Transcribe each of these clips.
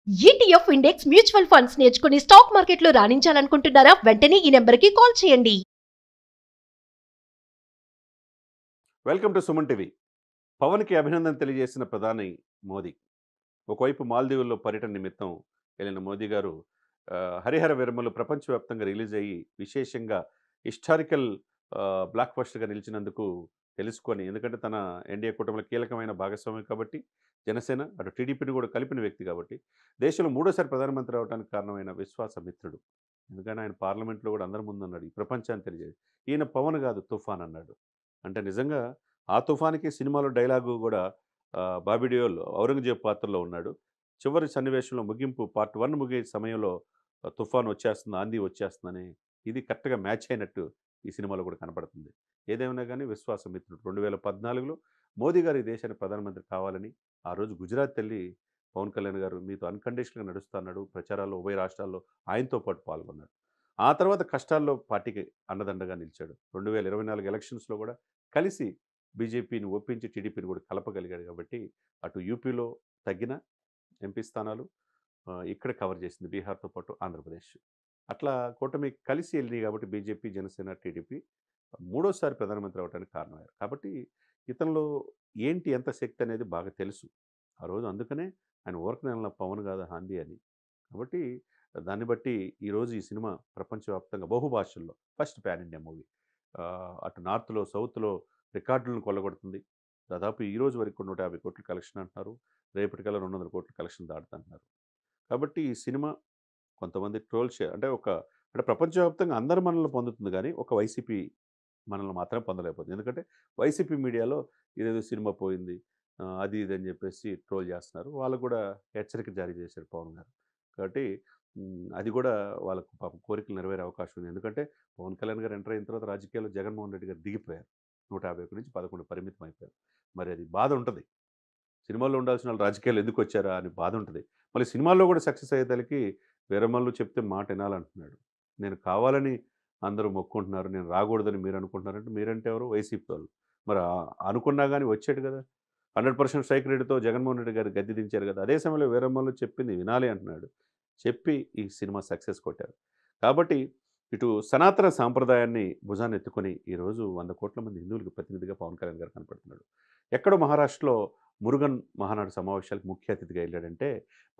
ETF index mutual funds నేర్చుకుని stock మార్కెట్లో రాణించాలనుకుంటున్నారా? వెంటనే ఈ నెంబర్కి కాల్ చేయండి. Welcome to Suman TV. పవన్‌కి అభినందన తెలియజేసిన ప్రధాని మోదీ. ఒకవైపు మాల్దీవుల్లో పర్యటన నిమిత్తం వెళ్ళిన మోదీ గారు హరిహర వీరమలు ప్రపంచవ్యాప్తంగా రిలీజ్ అయ్యి విశేషంగా హిస్టారికల్ బ్లాక్ బస్టర్‌గా నిలిచినందుకు తెలుసుకొని ఎందుకంటే తన ఎన్‌డీఏ కూటమిలో కీలకమైన భాగస్వామి కాబట్టి జనసేన, అటు టీడీపీని కూడా కలిపిన వ్యక్తి కాబట్టి దేశంలో మూడోసారి ప్రధానమంత్రి అవ్వడానికి కారణమైన విశ్వాస మిత్రుడు. ఎందుకంటే ఆయన పార్లమెంట్‌లో కూడా అందరి ముందన్నాడు. ఈ ప్రపంచానికి తెలియజేసి. ఈయన పవన్ కాదు తుఫాన్ అన్నాడు. అంటే నిజంగా ఆ తుఫాన్‌కి సినిమాలో డైలాగు గూడా 'బాబీ డియోల్' ఔరంగజేబు పాత్రలో ఉన్నాడు. చివరి సన్నివేశంలో ముగింపు పార్ట్ 1 ముగిసే సమయంలో 'తుఫాన్ వచ్చేస్తుంది, ఆంధీ వచ్చేస్తుందని' ఇది కరెక్ట్‌గా మ్యాచ్ అయినట్టు ఈ సినిమాలో కూడా కనపడుతుంది. ఏదేమైనా గానీ విశ్వాసమిత్రుడు 2014లో మోదీ గారు ఈ దేశానికి ప్రధానమంత్రి కావాలని ఆ రోజు గుజరాత్ ఎళ్లి పవన్ కళ్యాణ్ గారు మీతో అన్‌కండిషనల్‌గా నడుస్తా అన్నాడు. ప్రచారాల్లో ఉభయ రాష్ట్రాల్లో ఆయనతో పాటు పాల్గొన్నాడు. ఆ తర్వాత కష్టాల్లో పార్టీకి అండదండగా నిలిచాడు. 2024 ఎలక్షన్స్‌లో కూడా కలిసి బీజేపీని ఒప్పించి టీడీపీని కూడా కలపగలిగాడు కాబట్టి అటు యూపీలో తగ్గిన ఎంపీ స్థానాలు ఇక్కడ కవర్ చేసింది బీహార్‌తో పాటు ఆంధ్రప్రదేశ్. అట్లా కూటమి కలిసి ఎళ్ళినాయి కాబట్టి బీజేపీ, జనసేన, టీడీపీ మూడోసారి ప్రధానమంత్రి అవ్వడానికి కారణమయ్యారు. కాబట్టి ఇతనిలో ఏంటి ఎంత శక్తి అనేది బాగా తెలుసు. ఆ రోజు అందుకనే ఆయన ఊరకనే అనల పవన్ కాదు హాందీ అని. కాబట్టి దాన్ని బట్టి ఈరోజు ఈ సినిమా ప్రపంచవ్యాప్తంగా బహుభాషల్లో ఫస్ట్ పాన్ ఇండియా మూవీ. అటు నార్త్‌లో, సౌత్‌లో రికార్డులను కొల్లగొడుతుంది. దాదాపు ఈ రోజు వరకు 150,00,00,000 కలెక్షన్ అంటున్నారు. రేపటికల్లా 200,00,00,000 కలెక్షన్ దాటుతంటున్నారు. కాబట్టి ఈ సినిమా కొంతమంది ట్రోల్స్ అంటే అంటే ప్రపంచవ్యాప్తంగా అందరు మనల్ని పొందుతుంది గానీ, ఒక వైసీపీ మనల్ని మాత్రం పొందలేకపోతుంది. ఎందుకంటే వైసీపీ మీడియాలో ఇదేదో సినిమా పోయింది. అది ఇది అని చెప్పేసి ట్రోల్ చేస్తున్నారు. వాళ్ళకి కూడా హెచ్చరిక జారీ చేశారు పవన్ గారు. కాబట్టి అది కూడా వాళ్ళకు పాపం కోరికలు నెరవేరే అవకాశం ఉంది. ఎందుకంటే పవన్ కళ్యాణ్ గారు ఎంటర్ అయిన తర్వాత రాజకీయాల్లో జగన్మోహన్ రెడ్డి గారు దిగిపోయారు. 151 నుంచి 11 పరిమితం అయిపోయారు. మరి అది బాధ ఉంటది. సినిమాల్లో ఉండాల్సిన వాళ్ళు రాజకీయాల్లో ఎందుకొచ్చారా అని బాధ ఉంటది. మళ్ళీ సినిమాల్లో కూడా సక్సెస్ అయ్యేదలికి వీరమల్లు చెప్తే మాట ఇనాలంటున్నాడు. నేను కావాలని అందరూ మొక్కుకుంటున్నారు. నేను రాకూడదని మీరు అనుకుంటున్నారంటే మీరంటే ఎవరు? వైసీపీ వాళ్ళు. మరి అనుకున్నా గాని వచ్చాడు కదా! 100% స్ట్రైక్ రేట్‌తో జగన్మోహన్ రెడ్డి గారు గద్దె దించారు కదా! అదే సమయంలో వీరమల్లు చెప్పింది వినాలి అంటున్నాడు. చెప్పి ఈ సినిమా సక్సెస్ కొట్టారు. కాబట్టి ఇటు సనాతన సాంప్రదాయాన్ని భుజాన్నెత్తుకొని ఈరోజు 100,00,00,000 మంది హిందువులకు ప్రతినిధిగా పవన్ కళ్యాణ్ గారు కనపడుతున్నాడు. ఎక్కడో మహారాష్ట్రలో మురుగన్ మహానాడు సమావేశాలకు ముఖ్య అతిథిగా ఎళ్ళాడంటే,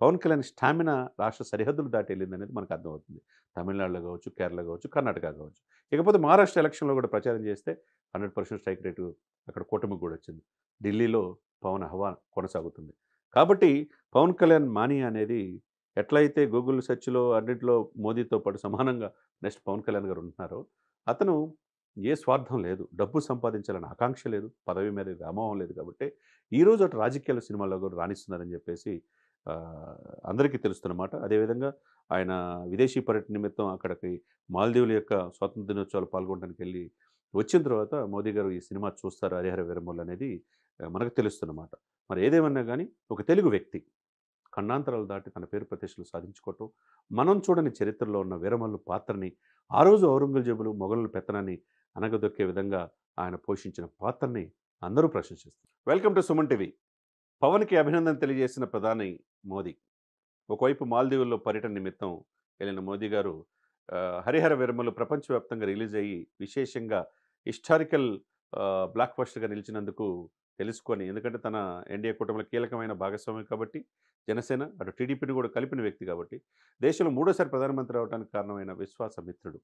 పవన్ కళ్యాణ్ స్టామినా రాష్ట్ర సరిహద్దులు దాటి ఎళ్ళిందనేది మనకు అర్థమవుతుంది. తమిళనాడులో కావచ్చు, కేరళ కావచ్చు, కర్ణాటక కావచ్చు. ఇకపోతే మహారాష్ట్ర ఎలక్షన్‌లో కూడా ప్రచారం చేస్తే 100% స్ట్రైక్ రేటు అక్కడ కూటమికి కూడా వచ్చింది. ఢిల్లీలో పవన్ హవా కొనసాగుతుంది. కాబట్టి పవన్ కళ్యాణ్ మానియా అనేది ఎట్లయితే గూగుల్ సెర్చ్‌లో అన్నిట్లో మోదీతో పాటు సమానంగా నెక్స్ట్ పవన్ కళ్యాణ్ గారు ఉంటున్నారో, అతను ఏ స్వార్థం లేదు. డబ్బు సంపాదించాలనే ఆకాంక్ష లేదు. పదవి మీద వ్యామోహం లేదు కాబట్టి, ఈరోజు అటు రాజకీయాలు, సినిమాల్లో కూడా రాణిస్తున్నారని చెప్పేసి అందరికీ తెలుస్తున్నమాట. అదేవిధంగా ఆయన విదేశీ పర్యటన నిమిత్తం అక్కడికి మాల్దీవుల యొక్క స్వాతంత్ర దినోత్సవాలు పాల్గొనడానికెళ్ళి వచ్చిన తర్వాత మోదీ గారు ఈ సినిమా చూస్తారు 'హరిహర వీరమల్లు' అనేది మనకు తెలుస్తున్నమాట. మరి ఏదేమన్నా గాని ఒక తెలుగు వ్యక్తి ఖండాంతరాలు దాటి తన పేరు ప్రతిష్టలు సాధించుకోవటం, మనం చూడని చరిత్రలో ఉన్న వీరమల్లు పాత్రని, ఆ రోజు ఔరంగజేబులు, మొఘలుల పెత్తనాన్ని అణగదొక్కే విధంగా ఆయన పోషించిన పాత్రని అందరూ ప్రశంసిస్తారు. Welcome to Suman TV. పవన్‌కి అభినందన తెలియజేసిన ప్రధాని మోదీ. ఒకవైపు మాల్దీవుల్లో పర్యటన నిమిత్తం వెళ్ళిన మోదీ గారు 'హరిహర వీరమల్లు' ప్రపంచవ్యాప్తంగా రిలీజ్ అయ్యి విశేషంగా హిస్టారికల్ బ్లాక్ బస్టర్‌గా నిలిచినందుకు తెలుసుకొని ఎందుకంటే తన ఎన్‌డీఏ కూటమిలో కీలకమైన భాగస్వామి కాబట్టి జనసేన, అటు టీడీపీని కూడా కలిపిన వ్యక్తి కాబట్టి దేశంలో మూడోసారి ప్రధానమంత్రి అవ్వడానికి కారణమైన విశ్వాస మిత్రుడు.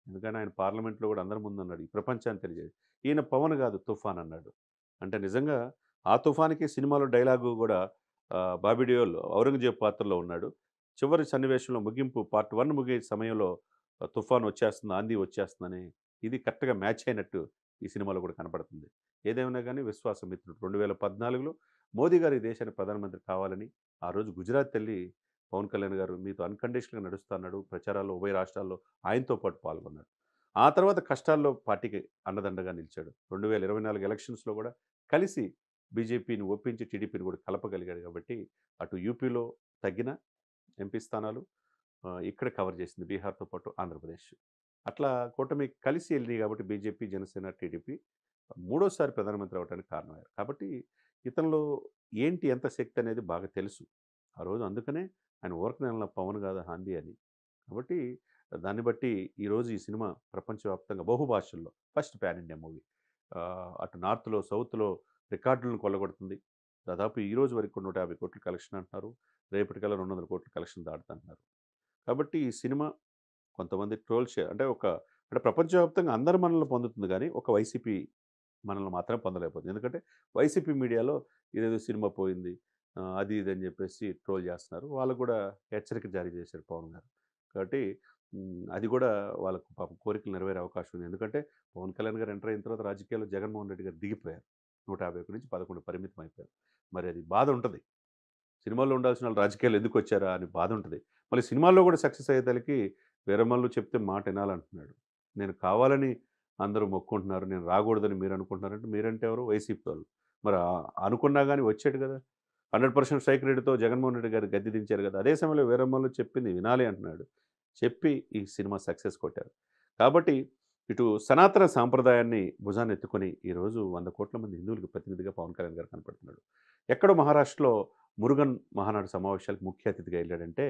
ఎందుకంటే ఆయన పార్లమెంట్‌లో కూడా అందరి ముందన్నాడు. ఈ ప్రపంచానికి తెలియజేసి. ఈయన పవన్ కాదు తుఫాన్ అన్నాడు. అంటే నిజంగా ఆ తుఫాన్‌కి సినిమాలో డైలాగు కూడా 'బాబీ డియోల్' ఔరంగజేబు పాత్రలో ఉన్నాడు. చివరి సన్నివేశంలో ముగింపు పార్ట్ 1 ముగిసే సమయంలో 'తుఫాన్ వచ్చేస్తుంది, ఆంధీ వచ్చేస్తుందని' ఇది కరెక్ట్‌గా మ్యాచ్ అయినట్టు ఈ సినిమాలో కూడా కనపడుతుంది. ఏదేమైనా గానీ విశ్వాసమిత్రుడు 2014లో మోదీ గారు ఈ దేశానికి ప్రధానమంత్రి కావాలని ఆ రోజు గుజరాత్ ఎళ్లి పవన్ కళ్యాణ్ గారు మీతో అన్‌కండిషనల్‌గా నడుస్తా అన్నాడు. ప్రచారాల్లో ఉభయ రాష్ట్రాల్లో ఆయనతో పాటు పాల్గొన్నాడు. ఆ తర్వాత కష్టాల్లో పార్టీకి అండదండగా నిలిచాడు. 2024 ఎలక్షన్స్‌లో కూడా కలిసి బీజేపీని ఒప్పించి టీడీపీని కూడా కలపగలిగాడు కాబట్టి అటు యూపీలో తగ్గిన ఎంపీ స్థానాలు ఇక్కడ కవర్ చేసింది బీహార్‌తో పాటు ఆంధ్రప్రదేశ్. అట్లా కూటమి కలిసి ఎళ్ళినాయి కాబట్టి బీజేపీ, జనసేన, టీడీపీ మూడోసారి ప్రధానమంత్రి అవ్వడానికి కారణమయ్యారు. కాబట్టి ఇతనిలో ఏంటి ఎంత శక్తి అనేది బాగా తెలుసు. ఆ రోజు అందుకనే ఆయన ఊరకనే అనలా పవన్ కాదా హాందీ అని. కాబట్టి దాన్ని బట్టి ఈరోజు ఈ సినిమా ప్రపంచవ్యాప్తంగా బహుభాషల్లో ఫస్ట్ పాన్ ఇండియా మూవీ. అటు నార్త్‌లో, సౌత్‌లో రికార్డులను కొల్లగొడుతుంది. దాదాపు ఈ రోజు వరకు 150,00,00,000 కలెక్షన్ అంటున్నారు. రేపటికల్లా 200,00,00,000 కలెక్షన్ దాటుతుంటున్నారు. కాబట్టి ఈ సినిమా కొంతమంది ట్రోల్స్ అంటే అంటే ప్రపంచవ్యాప్తంగా అందరు మనల్ని పొందుతుంది గానీ, ఒక వైసీపీ మనల్ని మాత్రం పొందలేకపోతుంది. ఎందుకంటే వైసీపీ మీడియాలో ఇదేదో సినిమా పోయింది. అది ఇది అని చెప్పేసి ట్రోల్ చేస్తున్నారు. వాళ్ళకి కూడా హెచ్చరిక జారీ చేశారు పవన్ గారు. కాబట్టి అది కూడా వాళ్ళకు పాపం కోరికలు నెరవేరే అవకాశం ఉంది. ఎందుకంటే పవన్ కళ్యాణ్ గారు ఎంటర్ అయిన తర్వాత రాజకీయాల్లో జగన్మోహన్ రెడ్డి గారు దిగిపోయారు. 151 నుంచి 11 పరిమితం అయిపోయారు. మరి అది బాధ ఉంటది. సినిమాల్లో ఉండాల్సిన వాళ్ళు రాజకీయాలు ఎందుకొచ్చారా అని బాధ ఉంటది. మళ్ళీ సినిమాల్లో కూడా సక్సెస్ అయ్యేదలికి వీరమల్లు చెప్తే మాట వినాలంటున్నాడు. నేను కావాలని అందరూ మొక్కుకుంటున్నారు. నేను రాకూడదని మీరు అనుకుంటున్నారంటే మీరంటే ఎవరు? వైసీపీ వాళ్ళు. మరి అనుకున్నా గాని వచ్చాడు కదా! 100% స్ట్రైక్ రేట్‌తో జగన్మోహన్ రెడ్డి గారు గద్దె దించారు కదా! అదే సమయంలో వీరమల్లు చెప్పింది వినాలి అంటున్నాడు. చెప్పి ఈ సినిమా సక్సెస్ కొట్టారు. కాబట్టి ఇటు సనాతన సాంప్రదాయాన్ని భుజాన్నెత్తుకొని ఈరోజు 100,00,00,000 మంది హిందువులకు ప్రతినిధిగా పవన్ కళ్యాణ్ గారు కనపడుతున్నాడు. ఎక్కడో మహారాష్ట్రలో మురుగన్ మహానాడు సమావేశాలకు ముఖ్య అతిథిగా ఎళ్ళాడంటే,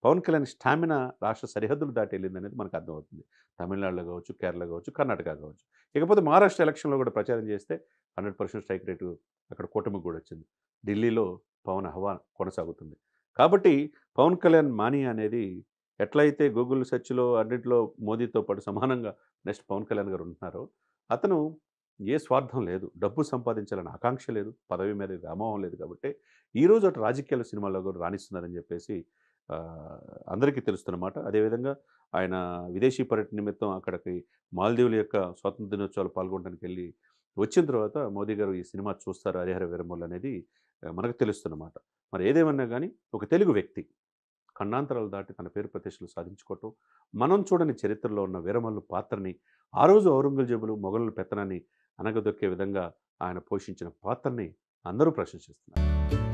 పవన్ కళ్యాణ్ స్టామినా రాష్ట్ర సరిహద్దులు దాటి ఎళ్ళిందనేది మనకు అర్థమవుతుంది. తమిళనాడులో కావచ్చు, కేరళ కావచ్చు, కర్ణాటక కావచ్చు. ఇకపోతే మహారాష్ట్ర ఎలక్షన్‌లో కూడా ప్రచారం చేస్తే 100% స్ట్రైక్ రేటు అక్కడ కూటమికి కూడా వచ్చింది. ఢిల్లీలో పవన్ హవా కొనసాగుతుంది. కాబట్టి పవన్ కళ్యాణ్ మానియా అనేది ఎట్లయితే గూగుల్ సెర్చ్‌లో అన్నిట్లో మోదీతో పాటు సమానంగా నెక్స్ట్ పవన్ కళ్యాణ్ గారు ఉంటున్నారో, అతను ఏ స్వార్థం లేదు. డబ్బు సంపాదించాలన్న ఆకాంక్ష లేదు. పదవి మీద వ్యామోహం లేదు కాబట్టి, ఈరోజు అటు రాజకీయాలు, సినిమాల్లో కూడా రాణిస్తున్నారని చెప్పేసి అందరికీ తెలుస్తున్నమాట. అదేవిధంగా ఆయన విదేశీ పర్యటన నిమిత్తం అక్కడికి మాల్దీవుల యొక్క స్వాతంత్ర దినోత్సవాలు పాల్గొనడానికి వెళ్ళి వచ్చిన తర్వాత మోదీ గారు ఈ సినిమా చూస్తారు 'హరిహర వీరమల్లు' అనేది మనకు తెలుస్తున్నమాట. మరి ఏదేమన్నా గానీ ఒక తెలుగు వ్యక్తి ఖండాంతరాలు దాటి తన పేరు ప్రతిష్టలు సాధించుకోవటం, మనం చూడని చరిత్రలో ఉన్న వీరమల్లు పాత్రని, ఆ రోజు ఔరంగజేబులు, మొఘలుల పెత్తనాన్ని అణగదొక్కే విధంగా ఆయన పోషించిన పాత్రని అందరూ ప్రశంసిస్తున్నారు.